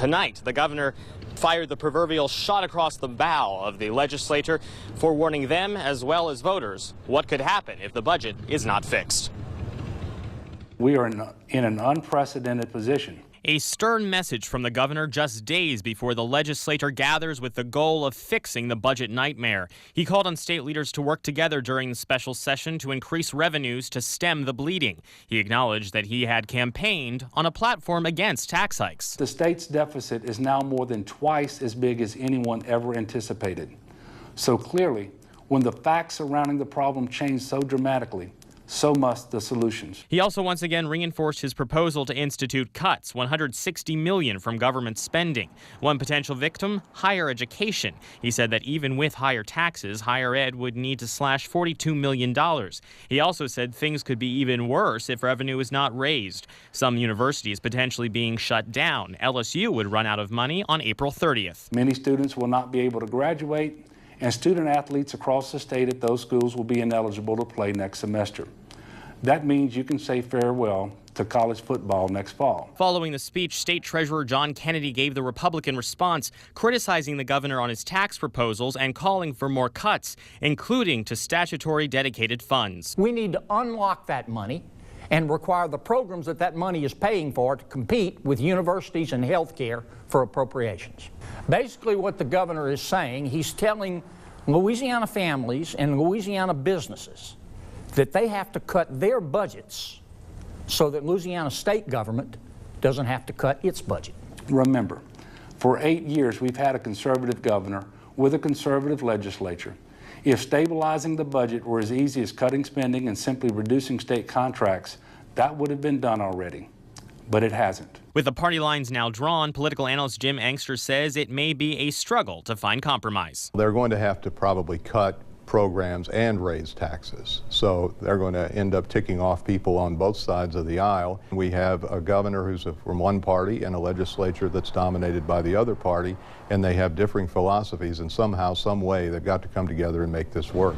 Tonight, the governor fired the proverbial shot across the bow of the legislature, forewarning them as well as voters what could happen if the budget is not fixed. We are in an unprecedented position. A stern message from the governor just days before the legislature gathers with the goal of fixing the budget nightmare. He called on state leaders to work together during the special session to increase revenues to stem the bleeding. He acknowledged that he had campaigned on a platform against tax hikes. The state's deficit is now more than twice as big as anyone ever anticipated. So clearly, when the facts surrounding the problem change so dramatically, so must the solutions. He also once again reinforced his proposal to institute cuts, $160 million from government spending. One potential victim, higher education. He said that even with higher taxes, higher ed would need to slash $42 million. He also said things could be even worse if revenue is not raised. Some universities potentially being shut down. LSU would run out of money on April 30th. Many students will not be able to graduate, and student athletes across the state at those schools will be ineligible to play next semester. That means you can say farewell to college football next fall. Following the speech, State Treasurer John Kennedy gave the Republican response, criticizing the governor on his tax proposals and calling for more cuts, including to statutory dedicated funds. We need to unlock that money and require the programs that money is paying for to compete with universities and health care for appropriations. Basically what the governor is saying, he's telling Louisiana families and Louisiana businesses that they have to cut their budgets so that Louisiana state government doesn't have to cut its budget. Remember, for 8 years we've had a conservative governor with a conservative legislature. If stabilizing the budget were as easy as cutting spending and simply reducing state contracts, that would have been done already. But it hasn't. With the party lines now drawn, political analyst Jim Angster says it may be a struggle to find compromise. They're going to have to probably cut programs and raise taxes. So they're going to end up ticking off people on both sides of the aisle. We have a governor who's from one party and a legislature that's dominated by the other party, and they have differing philosophies, and somehow, some way, they've got to come together and make this work.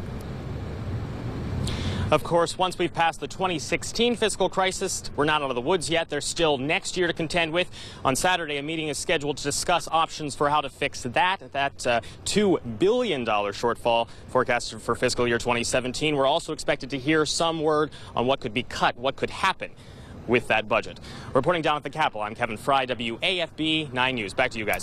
Of course, once we've passed the 2016 fiscal crisis, we're not out of the woods yet. There's still next year to contend with. On Saturday, a meeting is scheduled to discuss options for how to fix that $2 billion shortfall forecasted for fiscal year 2017. We're also expected to hear some word on what could be cut, what could happen with that budget. Reporting down at the Capitol, I'm Kevin Frey, WAFB 9 News. Back to you guys.